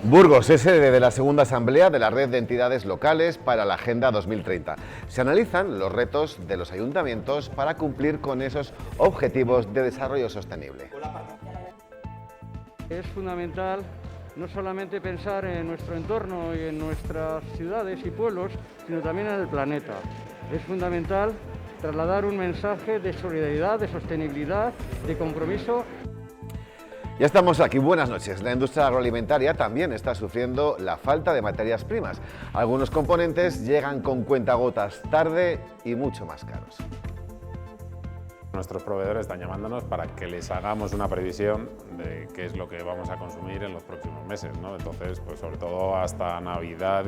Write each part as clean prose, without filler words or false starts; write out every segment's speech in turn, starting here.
Burgos es sede de la segunda asamblea de la Red de Entidades Locales para la Agenda 2030. Se analizan los retos de los ayuntamientos para cumplir con esos objetivos de desarrollo sostenible. Es fundamental no solamente pensar en nuestro entorno y en nuestras ciudades y pueblos, sino también en el planeta. Es fundamental trasladar un mensaje de solidaridad, de sostenibilidad, de compromiso. Ya estamos aquí, buenas noches. La industria agroalimentaria también está sufriendo la falta de materias primas. Algunos componentes llegan con cuentagotas tarde y mucho más caros. Nuestros proveedores están llamándonos para que les hagamos una previsión de qué es lo que vamos a consumir en los próximos meses, ¿no? Entonces, pues sobre todo hasta Navidad.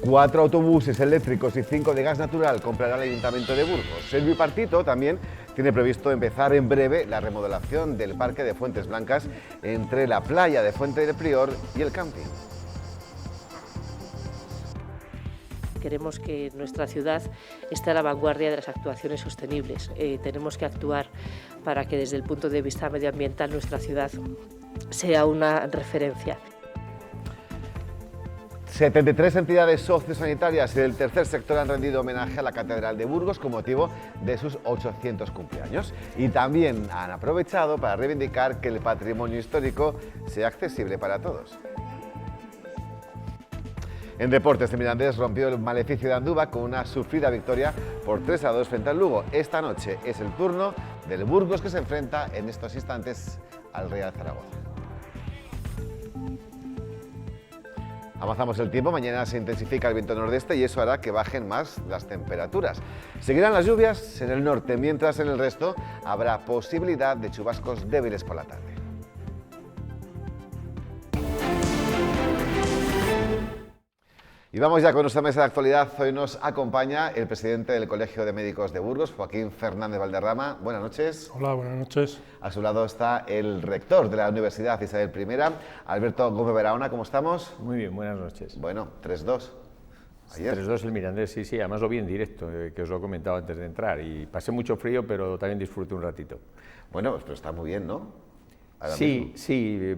4 autobuses eléctricos y 5 de gas natural comprará el Ayuntamiento de Burgos. El bipartito también tiene previsto empezar en breve la remodelación del parque de Fuentes Blancas entre la playa de Fuente del Prior y el camping. Queremos que nuestra ciudad esté a la vanguardia de las actuaciones sostenibles. Tenemos que actuar para que desde el punto de vista medioambiental nuestra ciudad sea una referencia. 73 entidades sociosanitarias y del tercer sector han rendido homenaje a la Catedral de Burgos con motivo de sus 800 cumpleaños y también han aprovechado para reivindicar que el patrimonio histórico sea accesible para todos. En deportes, el Mirandés rompió el maleficio de Andúba con una sufrida victoria por 3-2 frente al Lugo. Esta noche es el turno del Burgos, que se enfrenta en estos instantes al Real Zaragoza. Avanzamos el tiempo, mañana se intensifica el viento nordeste y eso hará que bajen más las temperaturas. Seguirán las lluvias en el norte, mientras en el resto habrá posibilidad de chubascos débiles por la tarde. Y vamos ya con nuestra mesa de actualidad. Hoy nos acompaña el presidente del Colegio de Médicos de Burgos, Joaquín Fernández Valderrama. Buenas noches. Hola, buenas noches. A su lado está el rector de la Universidad Isabel I, Alberto Gómez Barahona. ¿Cómo estamos? Muy bien, buenas noches. Bueno, 3-2. Ayer. 3-2 el Mirandés, sí, además lo vi en directo, que os lo he comentado antes de entrar. Y pasé mucho frío, pero también disfruté un ratito. Bueno, pues pero está muy bien, ¿no? Sí,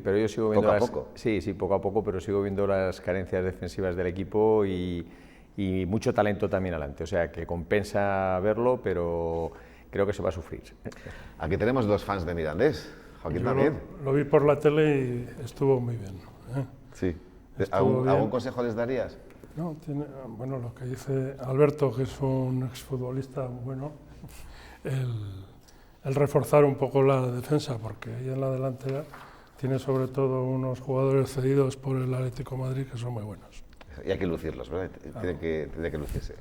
pero yo sigo viendo poco a poco. Sí, poco a poco, pero sigo viendo las carencias defensivas del equipo y mucho talento también adelante. O sea, que compensa verlo, pero creo que se va a sufrir. Aquí tenemos dos fans de Mirandés. Joaquín también. Lo vi por la tele y estuvo muy bien. Sí. ¿Algún consejo les darías? No, bueno, lo que dice Alberto, que es un exfutbolista bueno, el reforzar un poco la defensa, porque ahí en la delantera tiene sobre todo unos jugadores cedidos por el Atlético de Madrid que son muy buenos. Y hay que lucirlos, ¿verdad? Tiene que lucirse.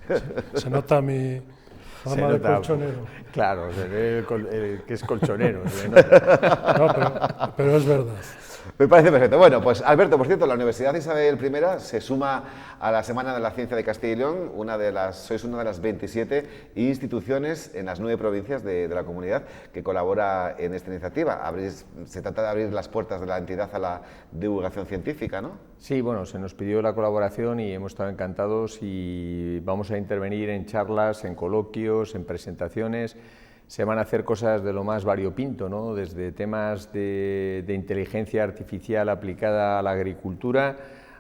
Se nota mi fama de colchonero. Claro, el que es colchonero. No, pero es verdad. Me parece perfecto. Bueno, pues Alberto, por cierto, la Universidad Isabel I se suma a la Semana de la Ciencia de Castilla y León. Sois una de las 27 instituciones en las 9 provincias de la comunidad que colabora en esta iniciativa. Se trata de abrir las puertas de la entidad a la divulgación científica, ¿no? Sí, bueno, se nos pidió la colaboración y hemos estado encantados y vamos a intervenir en charlas, en coloquios, en presentaciones. Se van a hacer cosas de lo más variopinto, ¿no? Desde temas de inteligencia artificial aplicada a la agricultura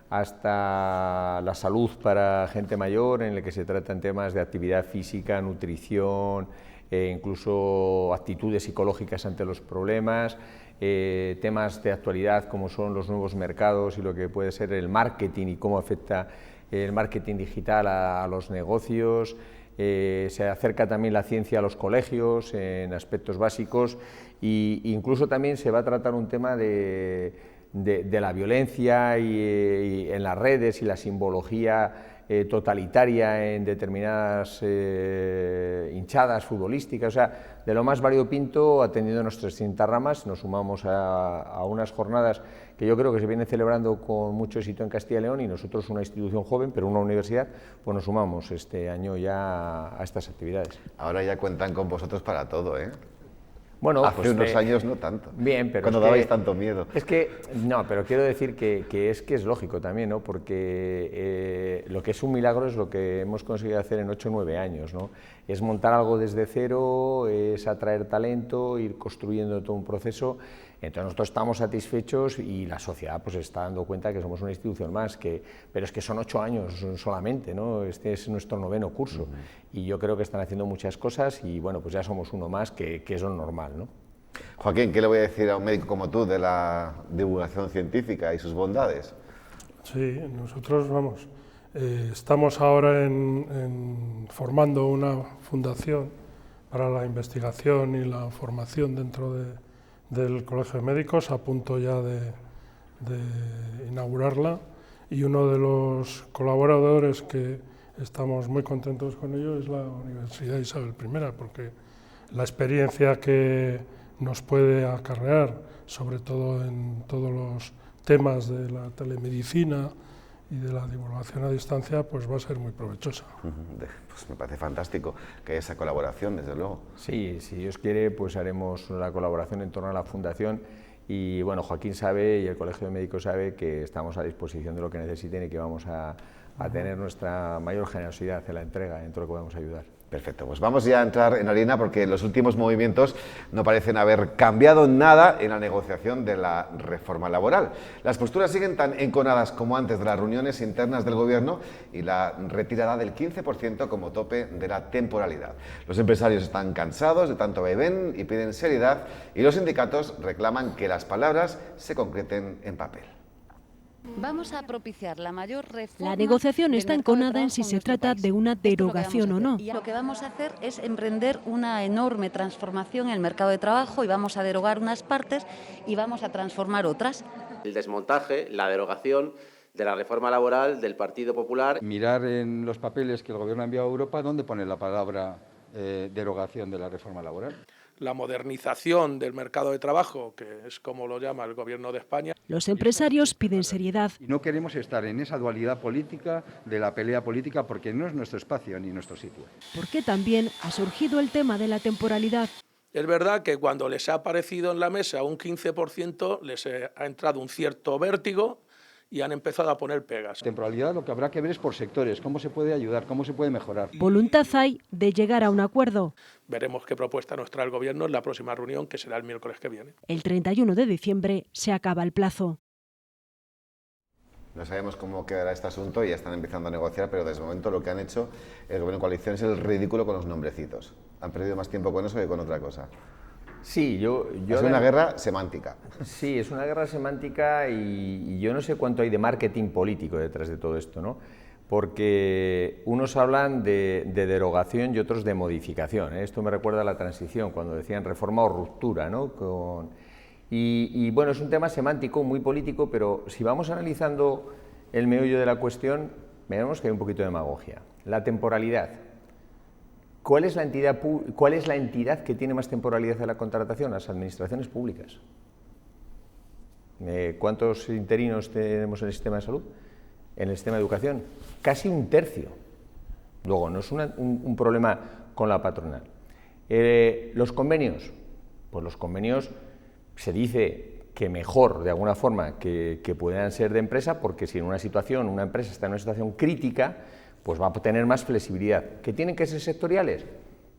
hasta la salud para gente mayor, en el que se tratan temas de actividad física, nutrición, incluso actitudes psicológicas ante los problemas, temas de actualidad como son los nuevos mercados y lo que puede ser el marketing y cómo afecta el marketing digital a los negocios. Se acerca también la ciencia a los colegios en aspectos básicos e incluso también se va a tratar un tema de la violencia y en las redes y la simbología totalitaria en determinadas hinchadas futbolísticas, o sea, de lo más variopinto, atendiendo nuestras distintas ramas. Nos sumamos a unas jornadas que yo creo que se vienen celebrando con mucho éxito en Castilla y León y nosotros, una institución joven, pero una universidad, pues nos sumamos este año ya a estas actividades. Ahora ya cuentan con vosotros para todo, ¿eh? Bueno, hace pues, unos años no tanto. Bien, pero cuando dabais tanto miedo. Es que, no, pero quiero decir que es lógico también, ¿no? Porque lo que es un milagro es lo que hemos conseguido hacer en 8 o 9 años, ¿no? Es montar algo desde cero, es atraer talento, ir construyendo todo un proceso. Entonces nosotros estamos satisfechos y la sociedad pues está dando cuenta que somos una institución más, pero es que son 8 años solamente, ¿no? Este es nuestro 9º curso y yo creo que están haciendo muchas cosas y bueno, pues ya somos uno más, que es lo normal, ¿no? Joaquín, ¿qué le voy a decir a un médico como tú de la divulgación científica y sus bondades? Sí, nosotros estamos ahora formando una fundación para la investigación y la formación dentro del Colegio de Médicos, a punto ya de inaugurarla, y uno de los colaboradores que estamos muy contentos con ello es la Universidad Isabel I, porque la experiencia que nos puede acarrear, sobre todo en todos los temas de la telemedicina y de la divulgación a distancia, pues va a ser muy provechosa. Pues me parece fantástico que esa colaboración, desde luego. Sí, si Dios quiere, pues haremos la colaboración en torno a la Fundación y bueno, Joaquín sabe y el Colegio de Médicos sabe que estamos a disposición de lo que necesiten y que vamos a tener nuestra mayor generosidad en la entrega en todo lo que podamos ayudar. Perfecto, pues vamos ya a entrar en harina porque los últimos movimientos no parecen haber cambiado nada en la negociación de la reforma laboral. Las posturas siguen tan enconadas como antes de las reuniones internas del Gobierno y la retirada del 15% como tope de la temporalidad. Los empresarios están cansados de tanto vaivén y piden seriedad y los sindicatos reclaman que las palabras se concreten en papel. Vamos a propiciar la mayor reforma. La negociación está enconada en si se trata de una derogación o no. Y lo que vamos a hacer es emprender una enorme transformación en el mercado de trabajo y vamos a derogar unas partes y vamos a transformar otras. El desmontaje, la derogación de la reforma laboral del Partido Popular. Mirar en los papeles que el Gobierno ha enviado a Europa dónde pone la palabra derogación de la reforma laboral. La modernización del mercado de trabajo, que es como lo llama el Gobierno de España. Los empresarios piden seriedad. Y no queremos estar en esa dualidad política de la pelea política porque no es nuestro espacio ni nuestro sitio. Porque también ha surgido el tema de la temporalidad. Es verdad que cuando les ha aparecido en la mesa un 15%, les ha entrado un cierto vértigo y han empezado a poner pegas. Temporalidad lo que habrá que ver es por sectores, cómo se puede ayudar, cómo se puede mejorar. Voluntad hay de llegar a un acuerdo. Veremos qué propuesta nos trae el Gobierno en la próxima reunión, que será el miércoles que viene. El 31 de diciembre se acaba el plazo. No sabemos cómo quedará este asunto y ya están empezando a negociar, pero desde el momento lo que han hecho el Gobierno de coalición es el ridículo con los nombrecitos. Han perdido más tiempo con eso que con otra cosa. Sí, es una guerra semántica. Sí, es una guerra semántica y yo no sé cuánto hay de marketing político detrás de todo esto, ¿no? Porque unos hablan de derogación y otros de modificación, ¿eh? Esto me recuerda a la transición, cuando decían reforma o ruptura, ¿no? Y bueno, es un tema semántico, muy político, pero si vamos analizando el meollo de la cuestión, vemos que hay un poquito de demagogia. La temporalidad. ¿Cuál es la entidad que tiene más temporalidad en la contratación? Las administraciones públicas. ¿Cuántos interinos tenemos en el sistema de salud? En el sistema de educación. Casi un tercio. Luego, no es un problema con la patronal. Los convenios. Pues los convenios se dice que mejor, de alguna forma, que puedan ser de empresa, porque si en una empresa está en una situación crítica, pues va a tener más flexibilidad. ¿Que tienen que ser sectoriales?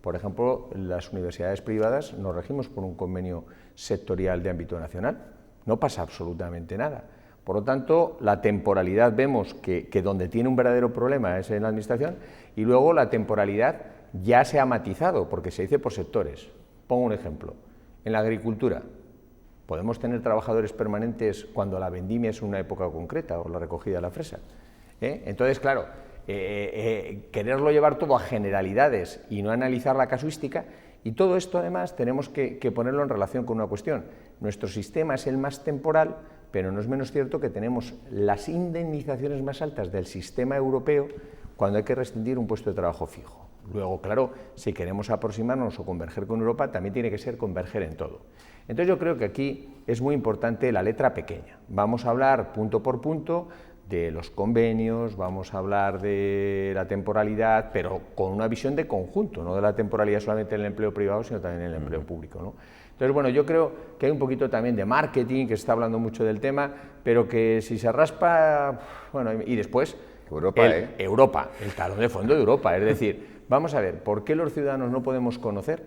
Por ejemplo, las universidades privadas nos regimos por un convenio sectorial de ámbito nacional. No pasa absolutamente nada. Por lo tanto, la temporalidad vemos que donde tiene un verdadero problema es en la administración y luego la temporalidad ya se ha matizado porque se dice por sectores. Pongo un ejemplo. En la agricultura, ¿podemos tener trabajadores permanentes cuando la vendimia es una época concreta o la recogida de la fresa? Entonces, claro, quererlo llevar todo a generalidades y no analizar la casuística, y todo esto además tenemos que ponerlo en relación con una cuestión. Nuestro sistema es el más temporal, pero no es menos cierto que tenemos las indemnizaciones más altas del sistema europeo cuando hay que rescindir un puesto de trabajo fijo. Luego, claro, si queremos aproximarnos o converger con Europa, también tiene que ser converger en todo. Entonces yo creo que aquí es muy importante la letra pequeña. Vamos a hablar punto por punto de los convenios, vamos a hablar de la temporalidad, pero con una visión de conjunto, no de la temporalidad solamente en el empleo privado, sino también en el empleo público, ¿no? Entonces, bueno, yo creo que hay un poquito también de marketing, que se está hablando mucho del tema, pero que si se raspa, bueno, y después Europa, Europa, el talón de fondo de Europa. Es decir, vamos a ver, ¿por qué los ciudadanos no podemos conocer?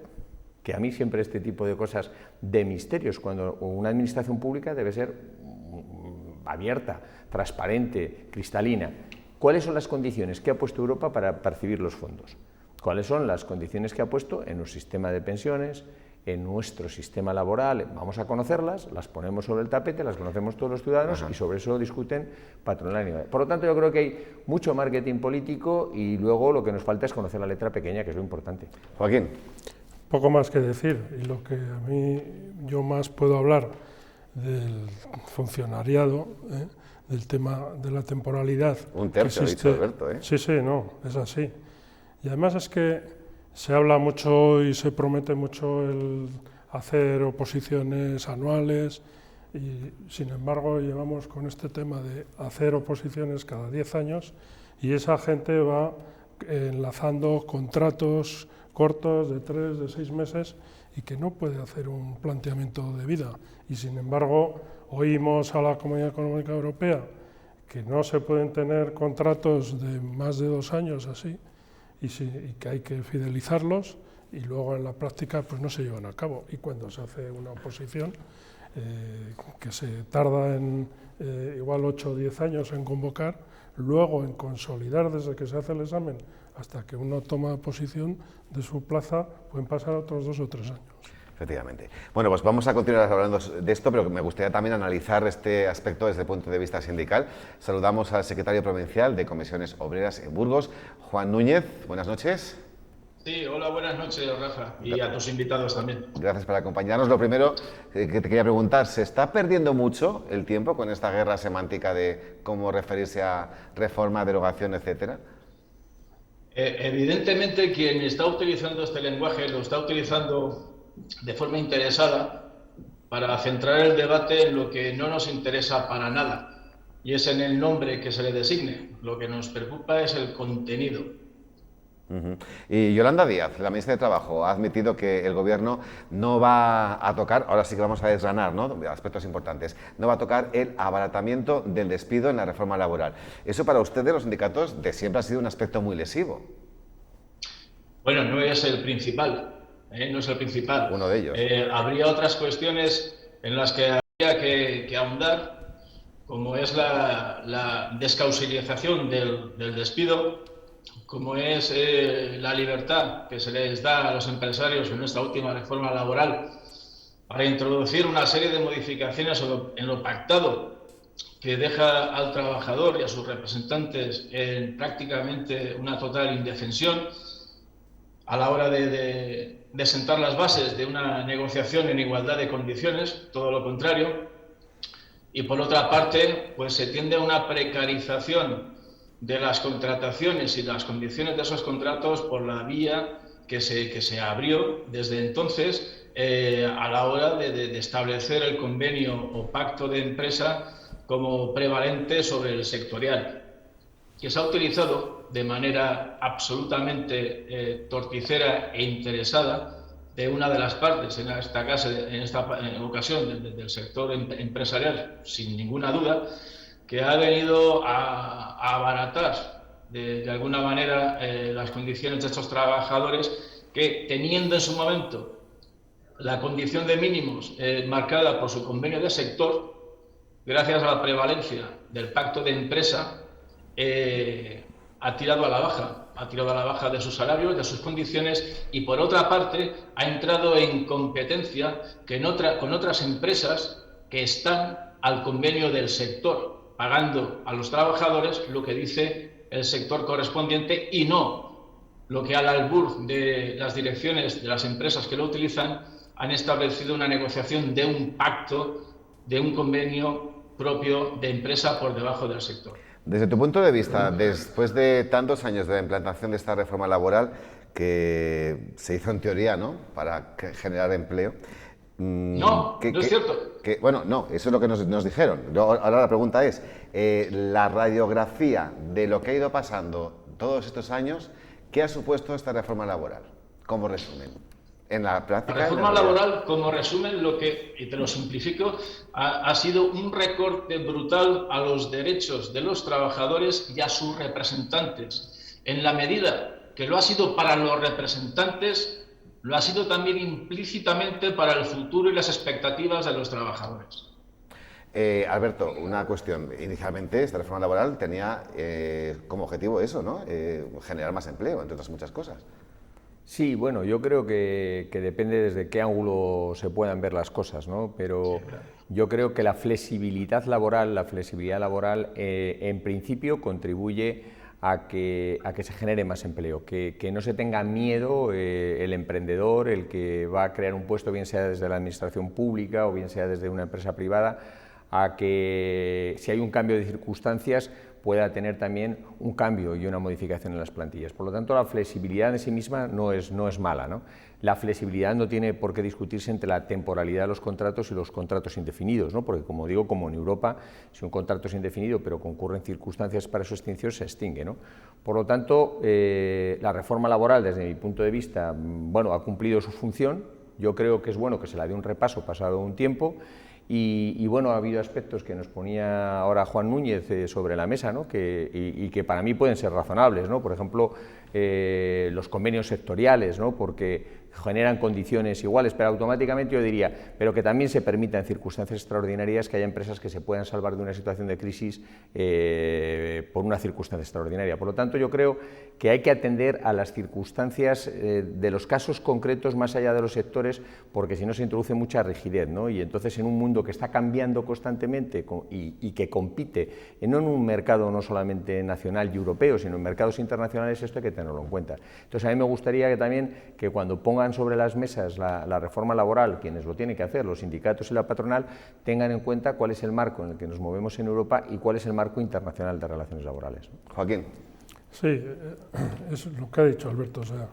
Que a mí siempre este tipo de cosas de misterios, cuando una administración pública debe ser abierta, transparente, cristalina. ¿Cuáles son las condiciones que ha puesto Europa para percibir los fondos? ¿Cuáles son las condiciones que ha puesto en un sistema de pensiones, en nuestro sistema laboral? Vamos a conocerlas, las ponemos sobre el tapete, las conocemos todos los ciudadanos y sobre eso discuten patronal y... Por lo tanto, yo creo que hay mucho marketing político y luego lo que nos falta es conocer la letra pequeña, que es lo importante. Joaquín. Poco más que decir, y lo que a mí yo más puedo hablar del funcionariado, del tema de la temporalidad. Un tercio, ha dicho Alberto, Sí, sí, no, es así. Y además es que se habla mucho y se promete mucho el hacer oposiciones anuales y, sin embargo, llevamos con este tema de hacer oposiciones cada 10 años y esa gente va enlazando contratos cortos de 3, de 6 meses y que no puede hacer un planteamiento de vida. Y, sin embargo, oímos a la Comunidad Económica Europea que no se pueden tener contratos de más de 2 años así, y que hay que fidelizarlos y luego en la práctica pues no se llevan a cabo. Y cuando se hace una oposición que se tarda en igual 8 o 10 años en convocar, luego en consolidar desde que se hace el examen hasta que uno toma posición de su plaza, pueden pasar otros 2 o 3 años. Efectivamente. Bueno, pues vamos a continuar hablando de esto, pero me gustaría también analizar este aspecto desde el punto de vista sindical. Saludamos al secretario provincial de Comisiones Obreras en Burgos, Juan Núñez. Buenas noches. Sí, hola, buenas noches, Rafa, y a tus invitados también. Gracias por acompañarnos. Lo primero que te quería preguntar, ¿se está perdiendo mucho el tiempo con esta guerra semántica de cómo referirse a reforma, derogación, etcétera? Evidentemente, quien está utilizando este lenguaje lo está utilizando de forma interesada para centrar el debate en lo que no nos interesa para nada, y es en el nombre que se le designe. Lo que nos preocupa es el contenido. Y Yolanda Díaz, la ministra de Trabajo, ha admitido que el Gobierno no va a tocar, ahora sí que vamos a desgranar, ¿no?, aspectos importantes, no va a tocar el abaratamiento del despido en la reforma laboral. Eso para ustedes, los sindicatos, de siempre ha sido un aspecto muy lesivo. Bueno, no es el principal. No es el principal. Uno de ellos. Habría otras cuestiones en las que habría que ahondar, como es la descausalización del despido, como es la libertad que se les da a los empresarios en esta última reforma laboral para introducir una serie de modificaciones en lo pactado que deja al trabajador y a sus representantes en prácticamente una total indefensión a la hora de sentar las bases de una negociación en igualdad de condiciones, todo lo contrario. Y por otra parte, pues se tiende a una precarización de las contrataciones y las condiciones de esos contratos por la vía que se abrió desde entonces a la hora de establecer el convenio o pacto de empresa como prevalente sobre el sectorial, que se ha utilizado de manera absolutamente torticera e interesada de una de las partes, en esta ocasión del sector empresarial, sin ninguna duda, que ha venido a abaratar de alguna manera las condiciones de estos trabajadores que, teniendo en su momento la condición de mínimos marcada por su convenio de sector, gracias a la prevalencia del pacto de empresa, ha tirado a la baja de sus salarios, de sus condiciones, y por otra parte ha entrado en competencia con otras empresas que están al convenio del sector, pagando a los trabajadores lo que dice el sector correspondiente y no lo que al albur de las direcciones de las empresas que lo utilizan han establecido una negociación de un pacto, de un convenio propio de empresa por debajo del sector. Desde tu punto de vista, después de tantos años de la implantación de esta reforma laboral, que se hizo en teoría, ¿no?, para generar empleo... No es cierto. Bueno, no, eso es lo que nos dijeron. Ahora la pregunta es, la radiografía de lo que ha ido pasando todos estos años, ¿qué ha supuesto esta reforma laboral? Como resumen, En la práctica, la reforma laboral, como resumen, y te lo simplifico, ha sido un recorte brutal a los derechos de los trabajadores y a sus representantes. En la medida que lo ha sido para los representantes, lo ha sido también implícitamente para el futuro y las expectativas de los trabajadores. Alberto, una cuestión. Inicialmente esta reforma laboral tenía como objetivo eso, ¿no? Generar más empleo, entre otras muchas cosas. Sí, bueno, yo creo que depende desde qué ángulo se puedan ver las cosas, ¿no? Pero yo creo que la flexibilidad laboral en principio contribuye a que se genere más empleo, que no se tenga miedo el emprendedor, el que va a crear un puesto, bien sea desde la administración pública o bien sea desde una empresa privada, a que si hay un cambio de circunstancias pueda tener también un cambio y una modificación en las plantillas. Por lo tanto, la flexibilidad en sí misma no es mala, ¿no? La flexibilidad no tiene por qué discutirse entre la temporalidad de los contratos y los contratos indefinidos, ¿no? Porque, como digo, como en Europa, si un contrato es indefinido pero concurren circunstancias para su extinción, se extingue, ¿no? Por lo tanto, la reforma laboral, desde mi punto de vista, bueno, ha cumplido su función. Yo creo que es bueno que se la dé un repaso pasado un tiempo. Y bueno, ha habido aspectos que nos ponía ahora Juan Núñez sobre la mesa, ¿no? y que para mí pueden ser razonables, ¿no? Por ejemplo, los convenios sectoriales, ¿no? Porque generan condiciones iguales, pero automáticamente yo diría, pero que también se permita en circunstancias extraordinarias que haya empresas que se puedan salvar de una situación de crisis por una circunstancia extraordinaria. Por lo tanto, yo creo que hay que atender a las circunstancias de los casos concretos más allá de los sectores, porque si no se introduce mucha rigidez, ¿no? Y entonces en un mundo que está cambiando constantemente y que compite, no en un mercado no solamente nacional y europeo, sino en mercados internacionales, esto hay que tenerlo en cuenta. Entonces a mí me gustaría que también que cuando pongan sobre las mesas la reforma laboral, quienes lo tienen que hacer, los sindicatos y la patronal, tengan en cuenta cuál es el marco en el que nos movemos en Europa y cuál es el marco internacional de relaciones laborales. Joaquín. Sí, es lo que ha dicho Alberto. O sea,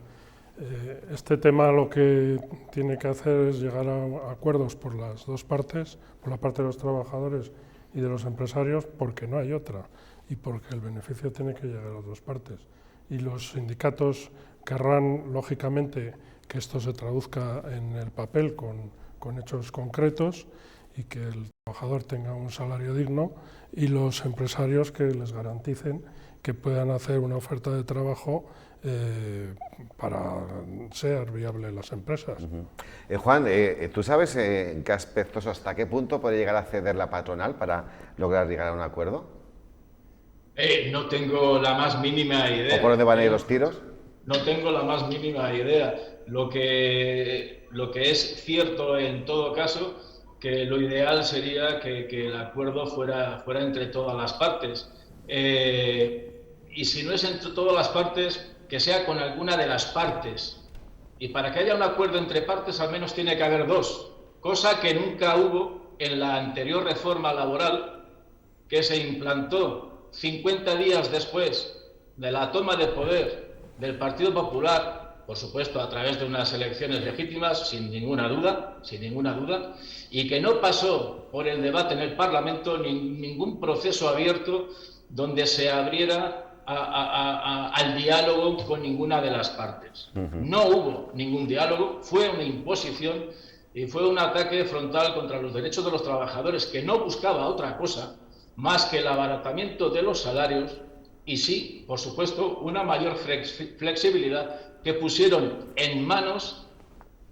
este tema lo que tiene que hacer es llegar a acuerdos por las dos partes, por la parte de los trabajadores y de los empresarios, porque no hay otra y porque el beneficio tiene que llegar a las dos partes. Y los sindicatos querrán, lógicamente, que esto se traduzca en el papel con hechos concretos y que el trabajador tenga un salario digno, y los empresarios que les garanticen que puedan hacer una oferta de trabajo para ser viable las empresas. Juan, ¿tú sabes en qué aspectos o hasta qué punto puede llegar a ceder la patronal para lograr llegar a un acuerdo? No tengo la más mínima idea. ¿O por dónde van a ir los tiros? No tengo la más mínima idea. Lo que es cierto en todo caso, que lo ideal sería que el acuerdo fuera entre todas las partes. Y si no es entre todas las partes, que sea con alguna de las partes. Y para que haya un acuerdo entre partes, al menos tiene que haber dos, cosa que nunca hubo en la anterior reforma laboral, que se implantó 50 días después de la toma de poder del Partido Popular, por supuesto a través de unas elecciones legítimas, sin ninguna duda, y que no pasó por el debate en el Parlamento ni ningún proceso abierto donde se abriera al diálogo con ninguna de las partes. No hubo ningún diálogo, fue una imposición y fue un ataque frontal contra los derechos de los trabajadores, que no buscaba otra cosa más que el abaratamiento de los salarios y sí, por supuesto, una mayor flexibilidad que pusieron en manos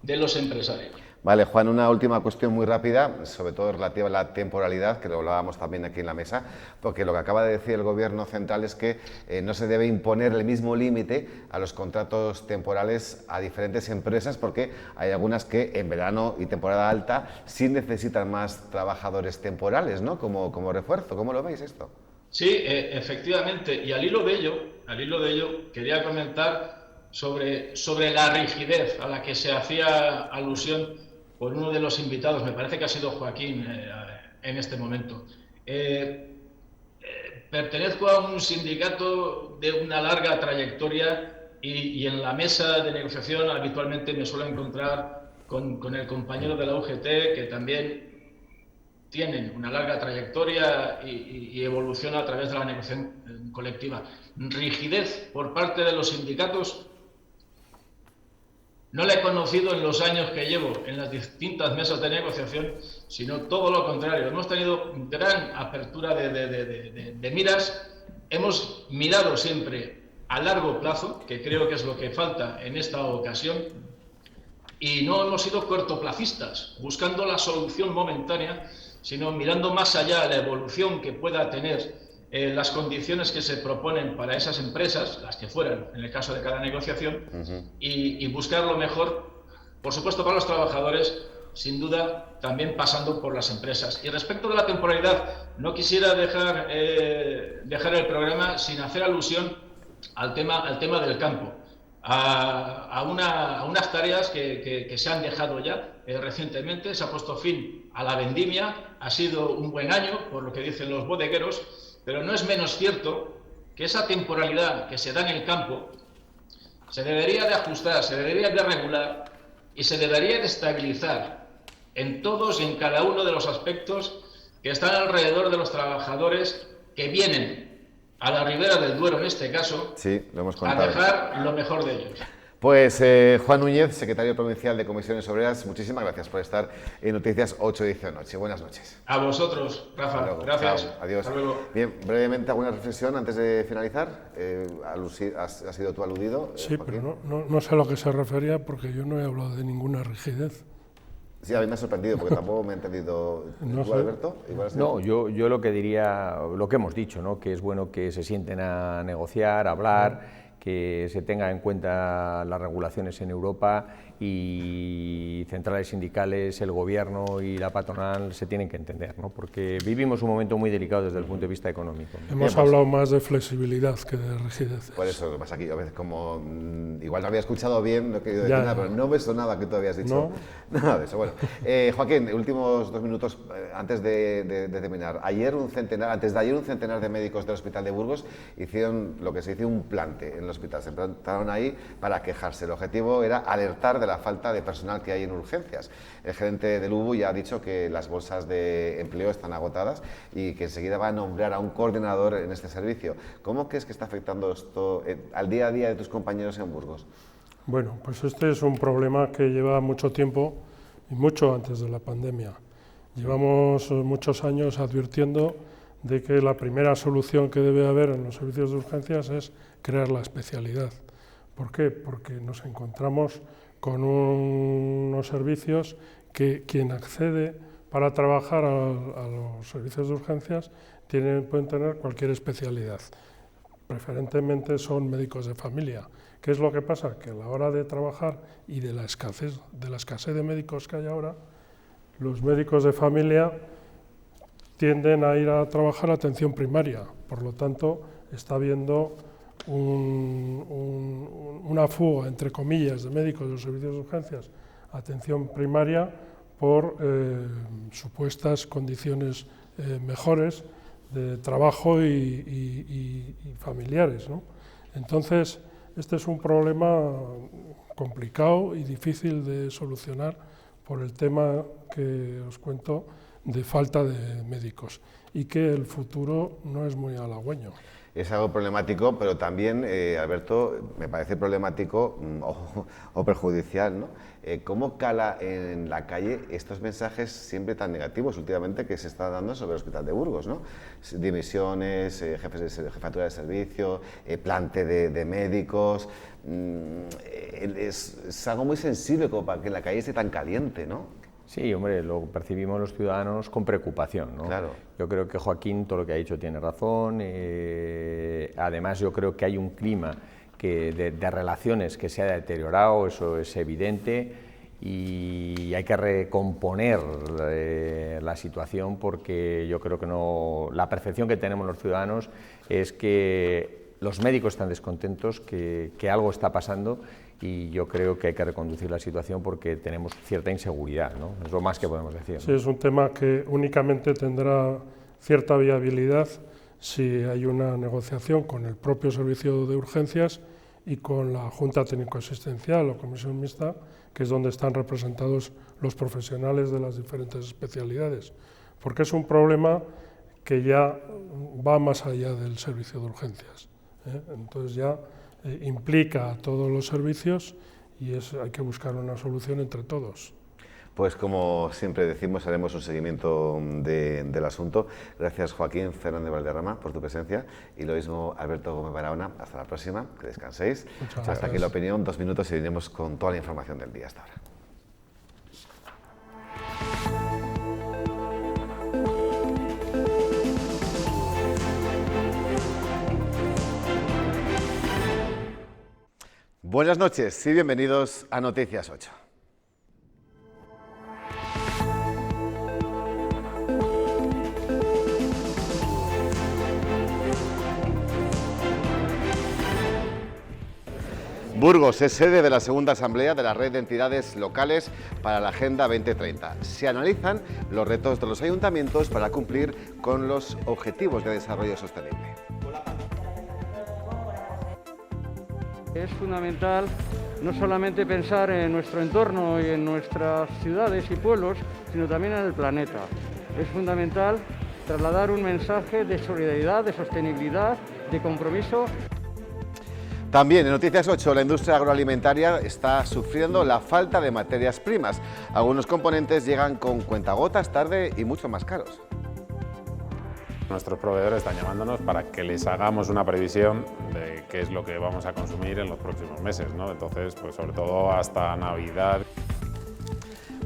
de los empresarios. Vale, Juan, una última cuestión muy rápida, sobre todo relativa a la temporalidad, que lo hablábamos también aquí en la mesa, porque lo que acaba de decir el Gobierno central es que no se debe imponer el mismo límite a los contratos temporales a diferentes empresas, porque hay algunas que en verano y temporada alta sí necesitan más trabajadores temporales, ¿no? Como refuerzo. ¿Cómo lo veis esto? Sí, efectivamente, y al hilo de ello quería comentar sobre la rigidez a la que se hacía alusión por uno de los invitados, me parece que ha sido Joaquín en este momento. Pertenezco a un sindicato de una larga trayectoria y en la mesa de negociación habitualmente me suelo encontrar con el compañero de la UGT, que también tienen una larga trayectoria y evoluciona a través de la negociación colectiva. Rigidez por parte de los sindicatos No la he conocido en los años que llevo en las distintas mesas de negociación, sino todo lo contrario. Hemos tenido gran apertura de miras, hemos mirado siempre a largo plazo, que creo que es lo que falta en esta ocasión, y no hemos sido cortoplacistas, buscando la solución momentánea, sino mirando más allá a la evolución que pueda tener las condiciones que se proponen para esas empresas, las que fueran, en el caso de cada negociación, y buscar lo mejor, por supuesto, para los trabajadores, sin duda, también pasando por las empresas. Y respecto de la temporalidad, no quisiera dejar el programa sin hacer alusión al tema del campo, a unas tareas que se han dejado ya recientemente. Se ha puesto fin a la vendimia, ha sido un buen año, por lo que dicen los bodegueros, pero no es menos cierto que esa temporalidad que se da en el campo se debería de ajustar, se debería de regular y se debería de estabilizar en todos y en cada uno de los aspectos que están alrededor de los trabajadores que vienen a la Ribera del Duero, en este caso, sí, lo hemos a contado, dejar lo mejor de ellos. Pues Juan Núñez, secretario provincial de Comisiones Obreras, muchísimas gracias por estar en Noticias 8 edición noche. Buenas noches. A vosotros, Rafa. Gracias. Chao, adiós. Hasta luego. Bien, brevemente, ¿alguna reflexión antes de finalizar? ¿Has sido tú aludido? Sí, pero no sé a lo que se refería porque yo no he hablado de ninguna rigidez. Sí, a mí me ha sorprendido porque tampoco me he entendido. No ¿Tú, sé. Alberto? No, yo lo que diría, lo que hemos dicho, ¿no? Que es bueno que se sienten a negociar, a hablar, que se tenga en cuenta las regulaciones en Europa y centrales sindicales, el gobierno y la patronal se tienen que entender, ¿no? Porque vivimos un momento muy delicado desde el punto de vista económico. Hemos hablado más de flexibilidad que de rigidez. Por eso, lo que pasa aquí, a veces como igual no había escuchado bien, no he querido decir nada, pero no me sonaba que tú habías dicho nada de eso. Bueno, Joaquín, últimos 2 minutos antes de terminar. Antes de ayer un centenar de médicos del Hospital de Burgos hicieron lo que se dice un plante en el hospital. Se plantaron ahí para quejarse. El objetivo era alertar de la falta de personal que hay en urgencias. El gerente del UBU ya ha dicho que las bolsas de empleo están agotadas y que enseguida va a nombrar a un coordinador en este servicio. ¿Cómo crees que está afectando esto al día a día de tus compañeros en Burgos? Bueno, pues este es un problema que lleva mucho tiempo y mucho antes de la pandemia. Llevamos muchos años advirtiendo de que la primera solución que debe haber en los servicios de urgencias es crear la especialidad. ¿Por qué? Porque nos encontramos con unos servicios que quien accede para trabajar a los servicios de urgencias pueden tener cualquier especialidad. Preferentemente son médicos de familia. ¿Qué es lo que pasa? Que a la hora de trabajar y de la escasez de médicos que hay ahora, los médicos de familia tienden a ir a trabajar a atención primaria. Por lo tanto, está habiendo una fuga, entre comillas, de médicos de los servicios de urgencias a atención primaria por supuestas condiciones mejores de trabajo y familiares, ¿no? Entonces, este es un problema complicado y difícil de solucionar por el tema que os cuento de falta de médicos y que el futuro no es muy halagüeño. Es algo problemático, pero también, Alberto, me parece problemático o perjudicial, ¿no? ¿Cómo cala en la calle estos mensajes siempre tan negativos últimamente que se están dando sobre el Hospital de Burgos, ¿no? Dimisiones, jefatura de servicio, plante de médicos. Es algo muy sensible como para que en la calle esté tan caliente, ¿no? Sí, hombre, lo percibimos los ciudadanos con preocupación, ¿no? Claro. Yo creo que Joaquín, todo lo que ha dicho, tiene razón. Además, yo creo que hay un clima de relaciones que se ha deteriorado, eso es evidente, y hay que recomponer la situación porque yo creo que la percepción que tenemos los ciudadanos es que los médicos están descontentos, que algo está pasando, y yo creo que hay que reconducir la situación porque tenemos cierta inseguridad, ¿no? Es lo más que podemos decir, ¿no? Sí, es un tema que únicamente tendrá cierta viabilidad si hay una negociación con el propio servicio de urgencias y con la Junta Técnico-Asistencial o Comisión Mixta, que es donde están representados los profesionales de las diferentes especialidades, porque es un problema que ya va más allá del servicio de urgencias, ¿eh? Entonces ya implica a todos los servicios y hay que buscar una solución entre todos. Pues como siempre decimos, haremos un seguimiento del asunto. Gracias Joaquín Fernández Valderrama por tu presencia y lo mismo Alberto Gómez Barahona. Hasta la próxima, que descanséis. Hasta aquí La Opinión, 2 minutos y iremos con toda la información del día hasta ahora. Buenas noches y bienvenidos a Noticias 8. Burgos es sede de la segunda asamblea de la Red de Entidades Locales para la Agenda 2030. Se analizan los retos de los ayuntamientos para cumplir con los objetivos de desarrollo sostenible. Es fundamental no solamente pensar en nuestro entorno y en nuestras ciudades y pueblos, sino también en el planeta. Es fundamental trasladar un mensaje de solidaridad, de sostenibilidad, de compromiso. También en Noticias 8, la industria agroalimentaria está sufriendo la falta de materias primas. Algunos componentes llegan con cuentagotas, tarde y mucho más caros. Nuestros proveedores están llamándonos para que les hagamos una previsión de qué es lo que vamos a consumir en los próximos meses, ¿no? Entonces, pues sobre todo hasta Navidad.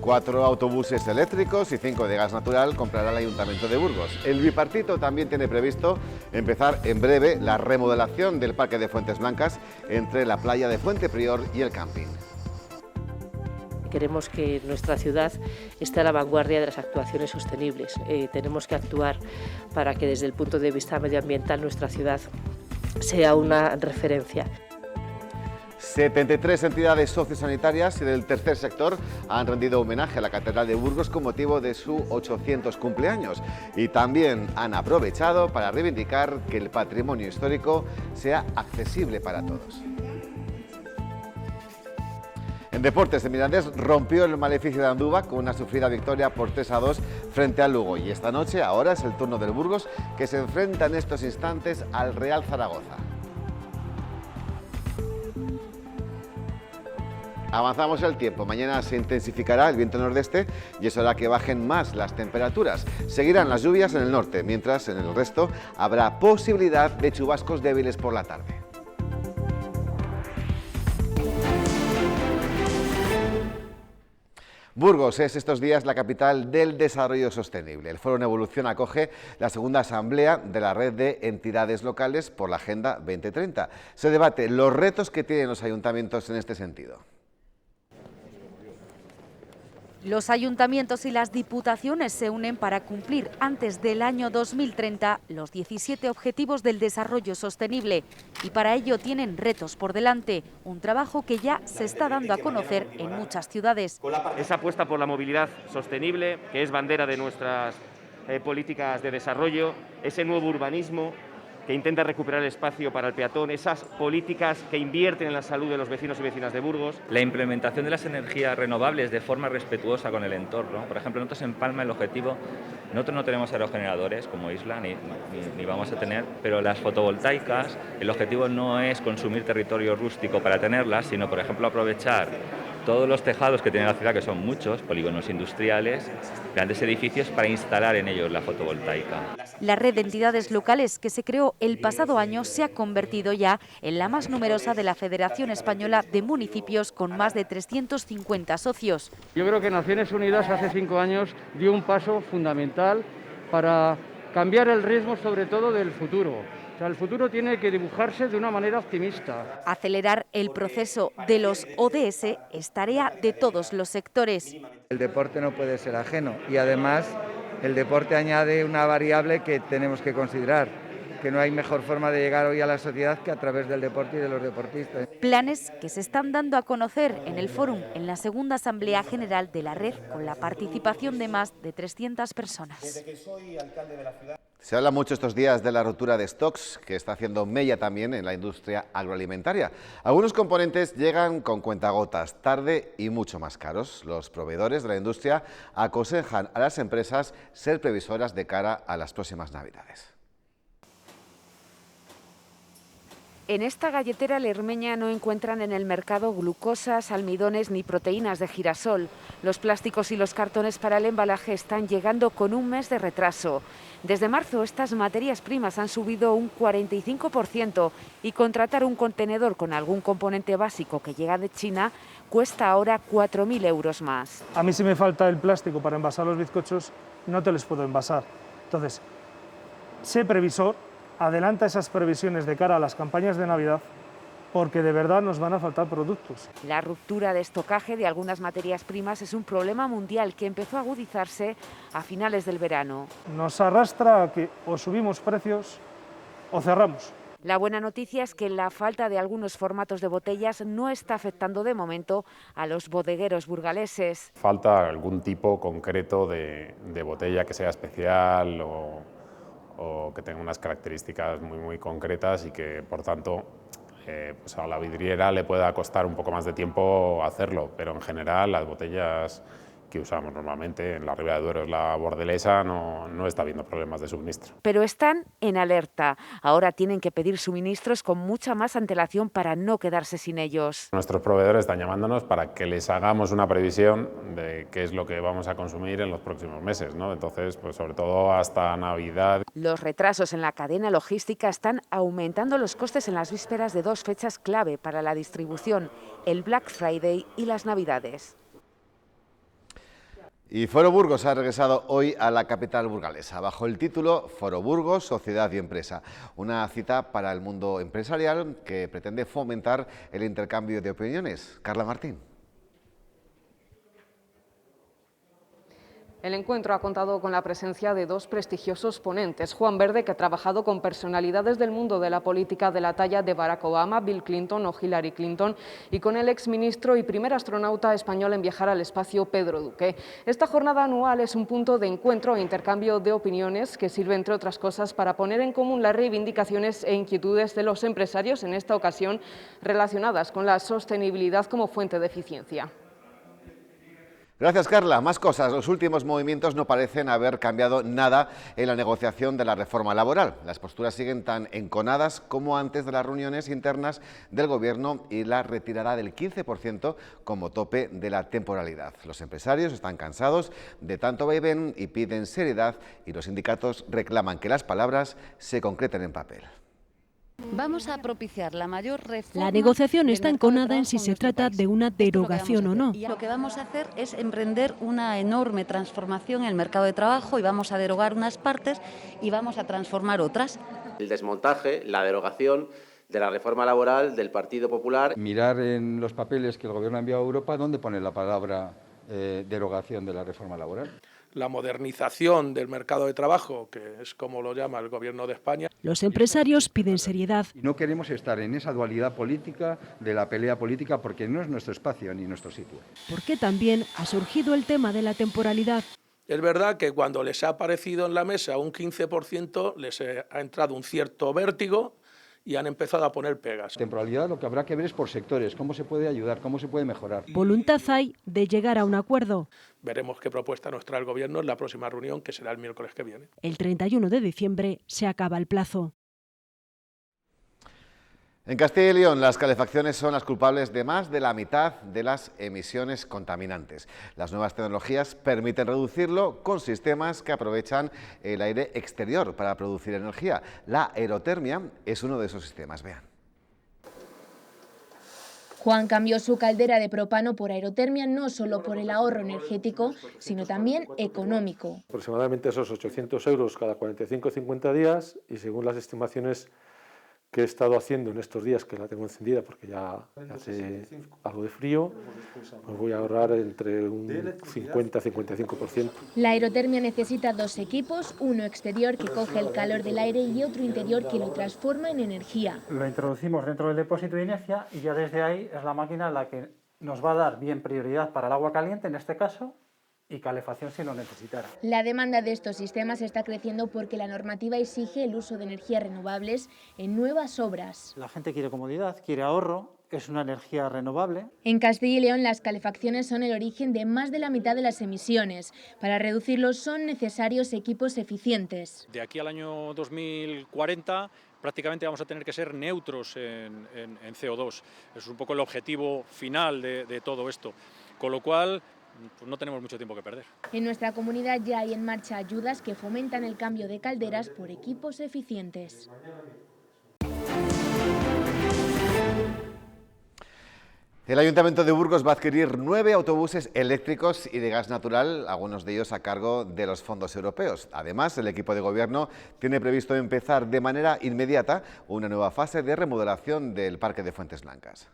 4 autobuses eléctricos y 5 de gas natural comprará el Ayuntamiento de Burgos. El bipartito también tiene previsto empezar en breve la remodelación del Parque de Fuentes Blancas entre la playa de Fuente Prior y el camping. Queremos que nuestra ciudad esté a la vanguardia de las actuaciones sostenibles. Tenemos que actuar para que desde el punto de vista medioambiental nuestra ciudad sea una referencia. 73 entidades sociosanitarias y del tercer sector han rendido homenaje a la Catedral de Burgos con motivo de su 800 cumpleaños y también han aprovechado para reivindicar que el patrimonio histórico sea accesible para todos. En deportes, el Mirandés rompió el maleficio de Andúba con una sufrida victoria por 3-2 frente al Lugo y esta noche ahora es el turno del Burgos que se enfrenta en estos instantes al Real Zaragoza. Avanzamos el tiempo, mañana se intensificará el viento nordeste y eso hará que bajen más las temperaturas. Seguirán las lluvias en el norte, mientras en el resto habrá posibilidad de chubascos débiles por la tarde. Burgos es estos días la capital del desarrollo sostenible. El Foro en Evolución acoge la segunda asamblea de la Red de Entidades Locales por la Agenda 2030. Se debate los retos que tienen los ayuntamientos en este sentido. Los ayuntamientos y las diputaciones se unen para cumplir antes del año 2030 los 17 Objetivos del Desarrollo Sostenible y para ello tienen retos por delante, un trabajo que ya se está dando a conocer en muchas ciudades. Esa apuesta por la movilidad sostenible, que es bandera de nuestras políticas de desarrollo, ese nuevo urbanismo que intenta recuperar el espacio para el peatón, esas políticas que invierten en la salud de los vecinos y vecinas de Burgos. La implementación de las energías renovables de forma respetuosa con el entorno. Por ejemplo, nosotros en Palma el objetivo, nosotros no tenemos aerogeneradores como isla, ni vamos a tener, pero las fotovoltaicas, el objetivo no es consumir territorio rústico para tenerlas, sino, por ejemplo, aprovechar todos los tejados que tiene la ciudad, que son muchos, polígonos industriales, grandes edificios, para instalar en ellos la fotovoltaica. La red de entidades locales que se creó el pasado año se ha convertido ya en la más numerosa de la Federación Española de Municipios, con más de 350 socios. Yo creo que Naciones Unidas hace 5 años dio un paso fundamental para cambiar el ritmo, sobre todo del futuro. O sea, el futuro tiene que dibujarse de una manera optimista. Acelerar el proceso de los ODS es tarea de todos los sectores. El deporte no puede ser ajeno y además el deporte añade una variable que tenemos que considerar, que no hay mejor forma de llegar hoy a la sociedad que a través del deporte y de los deportistas. Planes que se están dando a conocer en el Fórum, en la segunda Asamblea General de la Red, con la participación de más de 300 personas. Se habla mucho estos días de la rotura de stocks, que está haciendo mella también en la industria agroalimentaria. Algunos componentes llegan con cuentagotas, tarde y mucho más caros. Los proveedores de la industria aconsejan a las empresas ser previsoras de cara a las próximas Navidades. En esta galletera lermeña no encuentran en el mercado glucosas, almidones ni proteínas de girasol. Los plásticos y los cartones para el embalaje están llegando con un mes de retraso. Desde marzo estas materias primas han subido un 45% y contratar un contenedor con algún componente básico que llega de China cuesta ahora 4.000 euros más. A mí si me falta el plástico para envasar los bizcochos, no te les puedo envasar. Entonces, sé previsor, adelanta esas previsiones de cara a las campañas de Navidad, porque de verdad nos van a faltar productos. La ruptura de estocaje de algunas materias primas es un problema mundial que empezó a agudizarse a finales del verano. Nos arrastra a que o subimos precios o cerramos. La buena noticia es que la falta de algunos formatos de botellas no está afectando de momento a los bodegueros burgaleses. Falta algún tipo concreto de botella que sea especial o que tenga unas características muy concretas y que, por tanto, pues a la vidriera le pueda costar un poco más de tiempo hacerlo, pero en general las botellas que usamos normalmente en la Ribera de Duero, la bordelesa, no está habiendo problemas de suministro. Pero están en alerta. Ahora tienen que pedir suministros con mucha más antelación para no quedarse sin ellos. Nuestros proveedores están llamándonos para que les hagamos una previsión de qué es lo que vamos a consumir en los próximos meses, ¿no? Entonces, pues sobre todo hasta Navidad. Los retrasos en la cadena logística están aumentando los costes en las vísperas de dos fechas clave para la distribución, el Black Friday y las Navidades. Y Foro Burgos ha regresado hoy a la capital burgalesa, bajo el título Foro Burgos, Sociedad y Empresa. Una cita para el mundo empresarial que pretende fomentar el intercambio de opiniones. Carla Martín. El encuentro ha contado con la presencia de dos prestigiosos ponentes. Juan Verde, que ha trabajado con personalidades del mundo de la política de la talla de Barack Obama, Bill Clinton o Hillary Clinton, y con el exministro y primer astronauta español en viajar al espacio, Pedro Duque. Esta jornada anual es un punto de encuentro e intercambio de opiniones que sirve, entre otras cosas, para poner en común las reivindicaciones e inquietudes de los empresarios, en esta ocasión relacionadas con la sostenibilidad como fuente de eficiencia. Gracias, Carla. Más cosas. Los últimos movimientos no parecen haber cambiado nada en la negociación de la reforma laboral. Las posturas siguen tan enconadas como antes de las reuniones internas del Gobierno y la retirada del 15% como tope de la temporalidad. Los empresarios están cansados de tanto vaivén y piden seriedad, y los sindicatos reclaman que las palabras se concreten en papel. Vamos a propiciar la mayor reforma. La negociación está enconada en si se trata de una derogación o no. Y lo que vamos a hacer es emprender una enorme transformación en el mercado de trabajo, y vamos a derogar unas partes y vamos a transformar otras. El desmontaje, la derogación de la reforma laboral del Partido Popular. Mirar en los papeles que el Gobierno ha enviado a Europa dónde pone la palabra derogación de la reforma laboral. La modernización del mercado de trabajo, que es como lo llama el Gobierno de España. Los empresarios piden seriedad. Y no queremos estar en esa dualidad política, de la pelea política, porque no es nuestro espacio ni nuestro sitio. Porque también ha surgido el tema de la temporalidad. Es verdad que cuando les ha aparecido en la mesa un 15%, les ha entrado un cierto vértigo y han empezado a poner pegas. Temporalidad, lo que habrá que ver es por sectores, cómo se puede ayudar, cómo se puede mejorar. Voluntad hay de llegar a un acuerdo. Veremos qué propuesta nos trae el Gobierno en la próxima reunión, que será el miércoles que viene. El 31 de diciembre se acaba el plazo. En Castilla y León, las calefacciones son las culpables de más de la mitad de las emisiones contaminantes. Las nuevas tecnologías permiten reducirlo con sistemas que aprovechan el aire exterior para producir energía. La aerotermia es uno de esos sistemas. Vean. Juan cambió su caldera de propano por aerotermia no solo por el ahorro energético, sino también económico. Aproximadamente esos 800 euros cada 45 o 50 días, y según las estimaciones que he estado haciendo en estos días, que la tengo encendida porque ya hace algo de frío, pues voy a ahorrar entre un 50-55%. La aerotermia necesita dos equipos, uno exterior que coge el calor del aire y otro interior que lo transforma en energía. Lo introducimos dentro del depósito de inercia y ya desde ahí es la máquina la que nos va a dar bien prioridad para el agua caliente en este caso, y calefacción si lo necesitara. La demanda de estos sistemas está creciendo porque la normativa exige el uso de energías renovables en nuevas obras. La gente quiere comodidad, quiere ahorro, es una energía renovable. En Castilla y León las calefacciones son el origen de más de la mitad de las emisiones. Para reducirlos son necesarios equipos eficientes. De aquí al año 2040 prácticamente vamos a tener que ser neutros en CO2. Es un poco el objetivo final de todo esto, con lo cual pues no tenemos mucho tiempo que perder. En nuestra comunidad ya hay en marcha ayudas que fomentan el cambio de calderas por equipos eficientes. El Ayuntamiento de Burgos va a adquirir 9 autobuses eléctricos y de gas natural, algunos de ellos a cargo de los fondos europeos. Además, el equipo de gobierno tiene previsto empezar de manera inmediata una nueva fase de remodelación del Parque de Fuentes Blancas.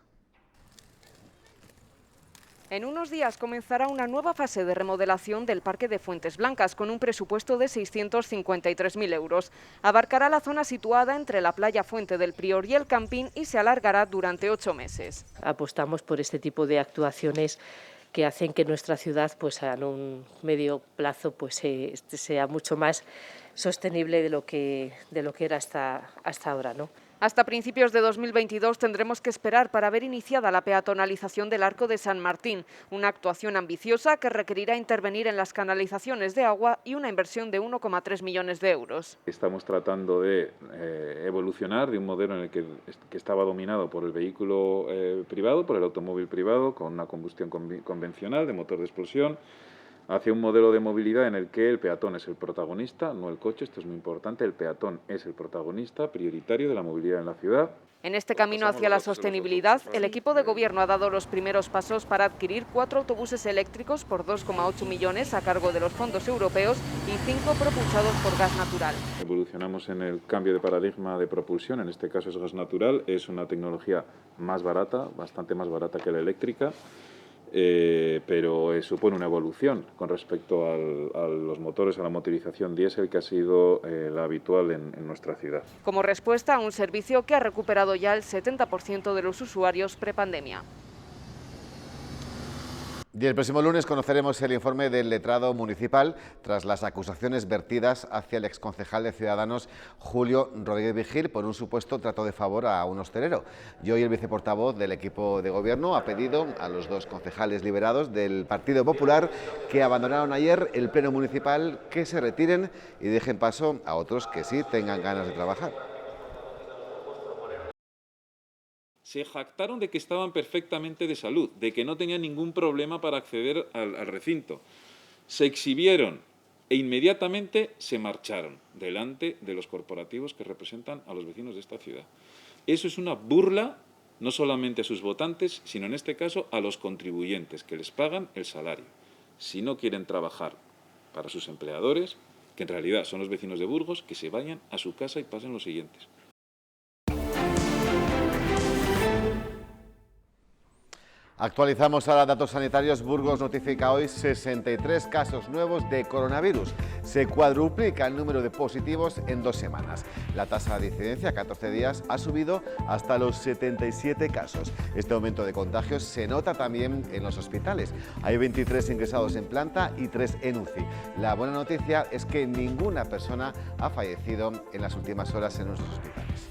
En unos días comenzará una nueva fase de remodelación del Parque de Fuentes Blancas con un presupuesto de 653.000 euros. Abarcará la zona situada entre la playa Fuente del Prior y el Campín y se alargará durante 8 meses. Apostamos por este tipo de actuaciones que hacen que nuestra ciudad, pues en un medio plazo, pues sea mucho más sostenible de lo que era hasta ahora, ¿no? Hasta principios de 2022 tendremos que esperar para ver iniciada la peatonalización del Arco de San Martín, una actuación ambiciosa que requerirá intervenir en las canalizaciones de agua y una inversión de 1,3 millones de euros. Estamos tratando de evolucionar de un modelo en el que estaba dominado por el vehículo privado, por el automóvil privado, con una combustión convencional de motor de explosión, hacia un modelo de movilidad en el que el peatón es el protagonista, no el coche. Esto es muy importante, el peatón es el protagonista prioritario de la movilidad en la ciudad. En este camino hacia la sostenibilidad, el equipo de gobierno ha dado los primeros pasos para adquirir 4 autobuses eléctricos por 2,8 millones a cargo de los fondos europeos y 5 propulsados por gas natural. Evolucionamos en el cambio de paradigma de propulsión, en este caso es gas natural, es una tecnología más barata, bastante más barata que la eléctrica. Pero supone una evolución con respecto a los motores, a la motorización diésel que ha sido la habitual en nuestra ciudad. Como respuesta a un servicio que ha recuperado ya el 70% de los usuarios prepandemia. Y el próximo lunes conoceremos el informe del letrado municipal tras las acusaciones vertidas hacia el exconcejal de Ciudadanos Julio Rodríguez Vigil por un supuesto trato de favor a un hostelero. Y hoy el viceportavoz del equipo de gobierno ha pedido a los 2 concejales liberados del Partido Popular que abandonaron ayer el pleno municipal que se retiren y dejen paso a otros que sí tengan ganas de trabajar. Se jactaron de que estaban perfectamente de salud, de que no tenían ningún problema para acceder al recinto. Se exhibieron e inmediatamente se marcharon delante de los corporativos que representan a los vecinos de esta ciudad. Eso es una burla no solamente a sus votantes, sino en este caso a los contribuyentes que les pagan el salario. Si no quieren trabajar para sus empleadores, que en realidad son los vecinos de Burgos, que se vayan a su casa y pasen los siguientes. Actualizamos ahora datos sanitarios. Burgos notifica hoy 63 casos nuevos de coronavirus. Se cuadruplica el número de positivos en 2 semanas. La tasa de incidencia a 14 días ha subido hasta los 77 casos. Este aumento de contagios se nota también en los hospitales. Hay 23 ingresados en planta y 3 en UCI. La buena noticia es que ninguna persona ha fallecido en las últimas horas en nuestros hospitales.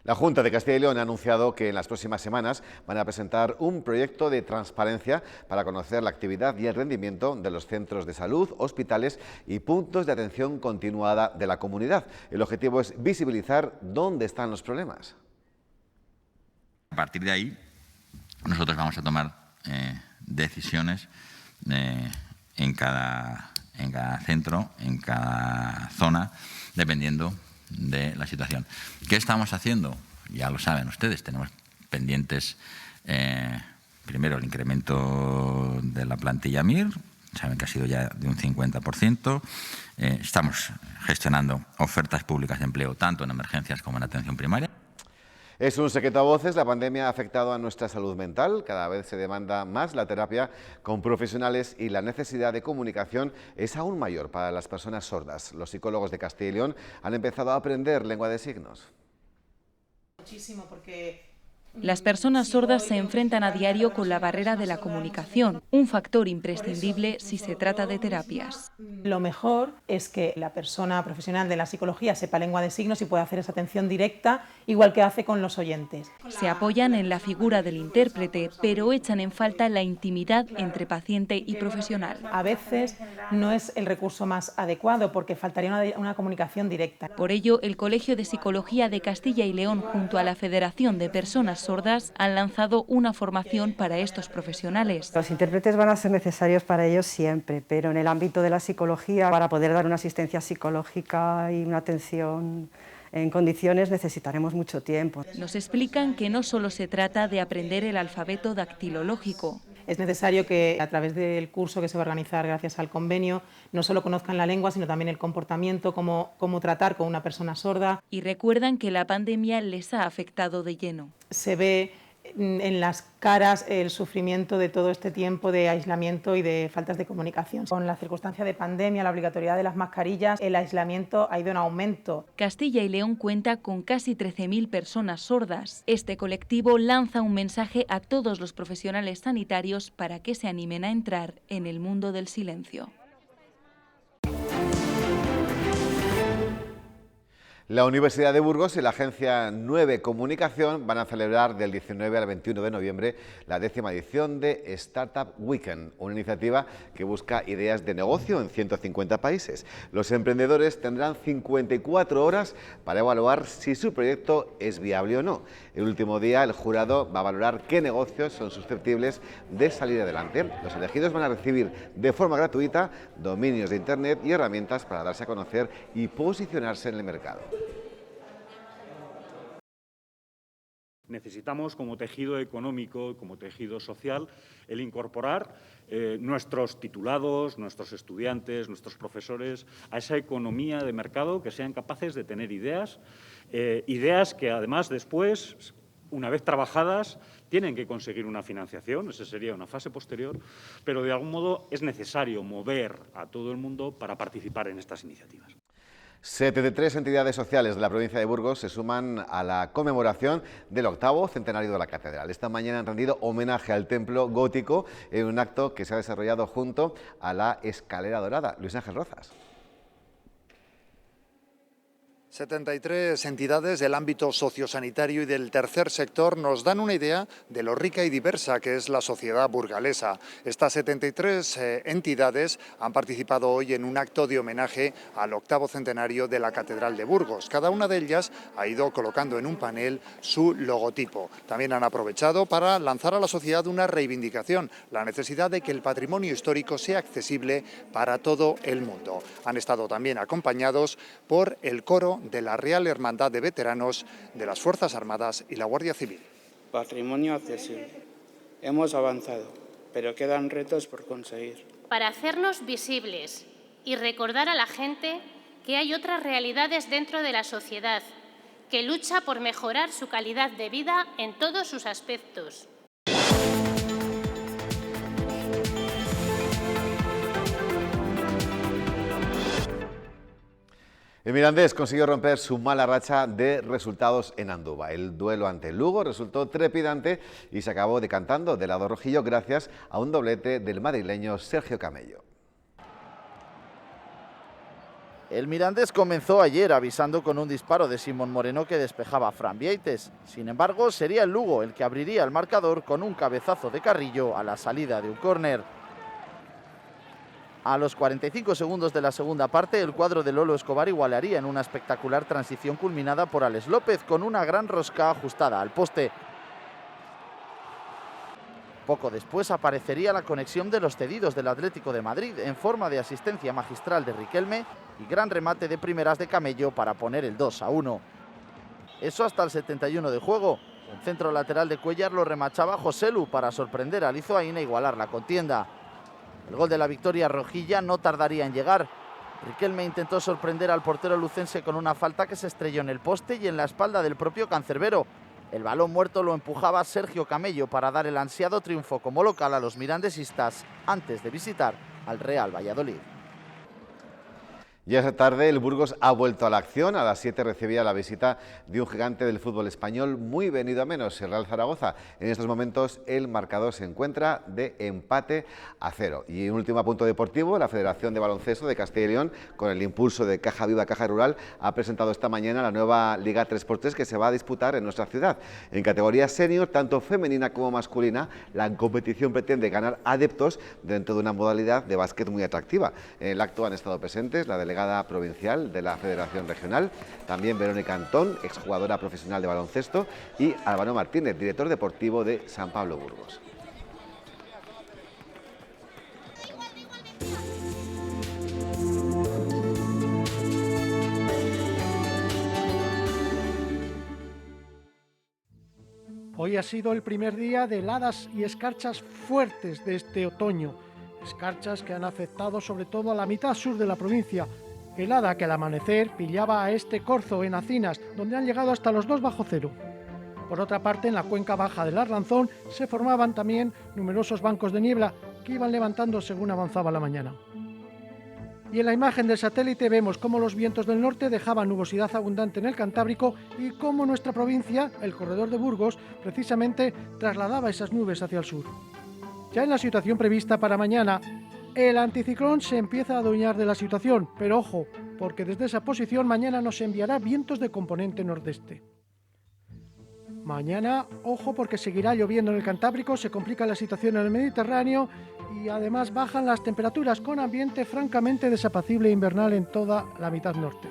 La Junta de Castilla y León ha anunciado que en las próximas semanas van a presentar un proyecto de transparencia para conocer la actividad y el rendimiento de los centros de salud, hospitales y puntos de atención continuada de la comunidad. El objetivo es visibilizar dónde están los problemas. A partir de ahí, nosotros vamos a tomar decisiones en cada centro, en cada zona, dependiendo de la situación. ¿Qué estamos haciendo? Ya lo saben ustedes, tenemos pendientes primero el incremento de la plantilla MIR, saben que ha sido ya de un 50%, estamos gestionando ofertas públicas de empleo tanto en emergencias como en atención primaria. Es un secreto a voces, la pandemia ha afectado a nuestra salud mental, cada vez se demanda más la terapia con profesionales y la necesidad de comunicación es aún mayor para las personas sordas. Los psicólogos de Castilla y León han empezado a aprender lengua de signos. Muchísimo, porque Las personas sordas se enfrentan a diario con la barrera de la comunicación, un factor imprescindible si se trata de terapias. Lo mejor es que la persona profesional de la psicología sepa lengua de signos y pueda hacer esa atención directa, igual que hace con los oyentes. Se apoyan en la figura del intérprete, pero echan en falta la intimidad entre paciente y profesional. A veces no es el recurso más adecuado porque faltaría una comunicación directa. Por ello, el Colegio de Psicología de Castilla y León, junto a la Federación de Personas Sordas, han lanzado una formación para estos profesionales. Los intérpretes van a ser necesarios para ellos siempre, pero en el ámbito de la psicología, para poder dar una asistencia psicológica y una atención en condiciones, necesitaremos mucho tiempo. Nos explican que no solo se trata de aprender el alfabeto dactilológico. Es necesario que a través del curso que se va a organizar gracias al convenio no solo conozcan la lengua, sino también el comportamiento, cómo tratar con una persona sorda. Y recuerdan que la pandemia les ha afectado de lleno. Se ve en las caras el sufrimiento de todo este tiempo de aislamiento y de faltas de comunicación. Con la circunstancia de pandemia, la obligatoriedad de las mascarillas, el aislamiento ha ido en aumento. Castilla y León cuenta con casi 13.000 personas sordas. Este colectivo lanza un mensaje a todos los profesionales sanitarios para que se animen a entrar en el mundo del silencio. La Universidad de Burgos y la agencia 9 Comunicación van a celebrar del 19 al 21 de noviembre la 10ª edición de Startup Weekend, una iniciativa que busca ideas de negocio en 150 países. Los emprendedores tendrán 54 horas para evaluar si su proyecto es viable o no. El último día el jurado va a valorar qué negocios son susceptibles de salir adelante. Los elegidos van a recibir de forma gratuita dominios de Internet y herramientas para darse a conocer y posicionarse en el mercado. Necesitamos, como tejido económico, como tejido social, el incorporar nuestros titulados, nuestros estudiantes, nuestros profesores a esa economía de mercado, que sean capaces de tener ideas que además después, una vez trabajadas, tienen que conseguir una financiación, esa sería una fase posterior, pero de algún modo es necesario mover a todo el mundo para participar en estas iniciativas. 73 entidades sociales de la provincia de Burgos se suman a la conmemoración del 8º centenario de la catedral. Esta mañana han rendido homenaje al templo gótico en un acto que se ha desarrollado junto a la Escalera Dorada. Luis Ángel Rozas. 73 entidades del ámbito sociosanitario y del tercer sector nos dan una idea de lo rica y diversa que es la sociedad burgalesa. Estas 73 entidades han participado hoy en un acto de homenaje al 8º centenario de la Catedral de Burgos. Cada una de ellas ha ido colocando en un panel su logotipo. También han aprovechado para lanzar a la sociedad una reivindicación, la necesidad de que el patrimonio histórico sea accesible para todo el mundo. Han estado también acompañados por el coro de la Real Hermandad de Veteranos de las Fuerzas Armadas y la Guardia Civil. Patrimonio accesible. Hemos avanzado, pero quedan retos por conseguir. Para hacernos visibles y recordar a la gente que hay otras realidades dentro de la sociedad, que lucha por mejorar su calidad de vida en todos sus aspectos. El Mirandés consiguió romper su mala racha de resultados en Andúba. El duelo ante el Lugo resultó trepidante y se acabó decantando del lado rojillo gracias a un doblete del madrileño Sergio Camello. El Mirandés comenzó ayer avisando con un disparo de Simón Moreno que despejaba a Fran Vieites. Sin embargo, sería el Lugo el que abriría el marcador con un cabezazo de Carrillo a la salida de un córner. A los 45 segundos de la segunda parte, el cuadro de Lolo Escobar igualaría en una espectacular transición culminada por Alex López con una gran rosca ajustada al poste. Poco después aparecería la conexión de los cedidos del Atlético de Madrid en forma de asistencia magistral de Riquelme y gran remate de primeras de Camello para poner el 2-1. Eso hasta el 71 de juego. Un centro lateral de Cuéllar lo remachaba Joselu para sorprender a Lizoain e igualar la contienda. El gol de la victoria rojilla no tardaría en llegar. Riquelme intentó sorprender al portero lucense con una falta que se estrelló en el poste y en la espalda del propio cancerbero. El balón muerto lo empujaba Sergio Camello para dar el ansiado triunfo como local a los mirandesistas antes de visitar al Real Valladolid. Ya esa tarde el Burgos ha vuelto a la acción. A las 7 recibía la visita de un gigante del fútbol español muy venido a menos, el Real Zaragoza. En estos momentos el marcador se encuentra de empate a 0. Y un último punto deportivo, la Federación de Baloncesto de Castilla y León, con el impulso de Caja Viva, Caja Rural, ha presentado esta mañana la nueva Liga 3x3 que se va a disputar en nuestra ciudad. En categoría senior, tanto femenina como masculina, la competición pretende ganar adeptos dentro de una modalidad de básquet muy atractiva. En el acto han estado presentes la delegada provincial de la Federación Regional, también Verónica Antón, exjugadora profesional de baloncesto, y Álvaro Martínez, director deportivo de San Pablo Burgos. Hoy ha sido el primer día de heladas y escarchas fuertes de este otoño, escarchas que han afectado sobre todo a la mitad sur de la provincia, helada que al amanecer pillaba a este corzo en Acinas, donde han llegado hasta los 2 bajo cero. Por otra parte, en la cuenca baja del Arlanzón se formaban también numerosos bancos de niebla que iban levantando según avanzaba la mañana. Y en la imagen del satélite vemos cómo los vientos del norte dejaban nubosidad abundante en el Cantábrico y cómo nuestra provincia, el corredor de Burgos, precisamente trasladaba esas nubes hacia el sur. Ya en la situación prevista para mañana, el anticiclón se empieza a adueñar de la situación, pero ojo, porque desde esa posición mañana nos enviará vientos de componente nordeste. Mañana, ojo, porque seguirá lloviendo en el Cantábrico, se complica la situación en el Mediterráneo y además bajan las temperaturas con ambiente francamente desapacible e invernal en toda la mitad norte.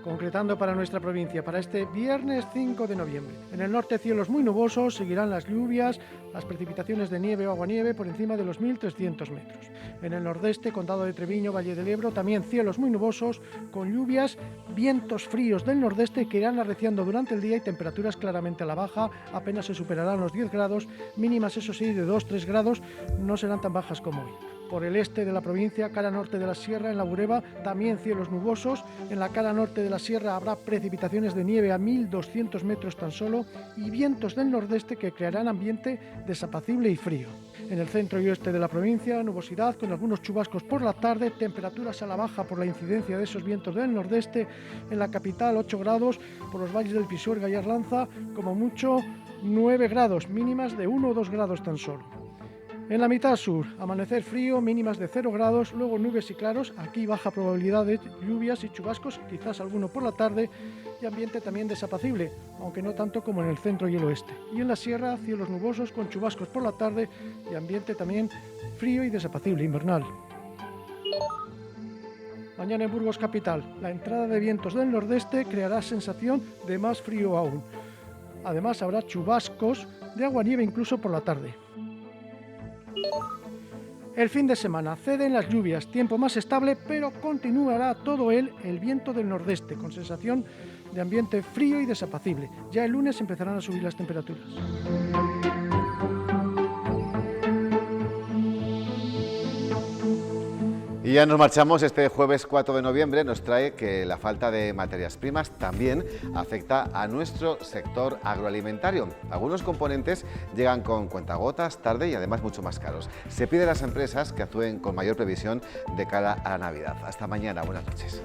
Concretando para nuestra provincia, para este viernes 5 de noviembre. En el norte cielos muy nubosos, seguirán las lluvias, las precipitaciones de nieve o aguanieve por encima de los 1.300 metros. En el nordeste, Condado de Treviño, Valle del Ebro, también cielos muy nubosos, con lluvias, vientos fríos del nordeste que irán arreciando durante el día y temperaturas claramente a la baja, apenas se superarán los 10 grados, mínimas eso sí de 2-3 grados, no serán tan bajas como hoy. Por el este de la provincia, cara norte de la sierra, en la Bureba, también cielos nubosos. En la cara norte de la sierra habrá precipitaciones de nieve a 1.200 metros tan solo y vientos del nordeste que crearán ambiente desapacible y frío. En el centro y oeste de la provincia, nubosidad con algunos chubascos por la tarde, temperaturas a la baja por la incidencia de esos vientos del nordeste. En la capital, 8 grados, por los valles del Pisuerga y Arlanza, como mucho 9 grados, mínimas de 1 o 2 grados tan solo. En la mitad sur, amanecer frío, mínimas de 0 grados, luego nubes y claros, aquí baja probabilidad de lluvias y chubascos, quizás alguno por la tarde, y ambiente también desapacible, aunque no tanto como en el centro y el oeste. Y en la sierra, cielos nubosos con chubascos por la tarde y ambiente también frío y desapacible, invernal. Mañana en Burgos capital, la entrada de vientos del nordeste creará sensación de más frío aún. Además habrá chubascos de aguanieve incluso por la tarde. El fin de semana ceden las lluvias, tiempo más estable, pero continuará todo el viento del nordeste, con sensación de ambiente frío y desapacible. Ya el lunes empezarán a subir las temperaturas. Y ya nos marchamos. Este jueves 4 de noviembre nos trae que la falta de materias primas también afecta a nuestro sector agroalimentario. Algunos componentes llegan con cuentagotas, tarde y además mucho más caros. Se pide a las empresas que actúen con mayor previsión de cara a la Navidad. Hasta mañana, buenas noches.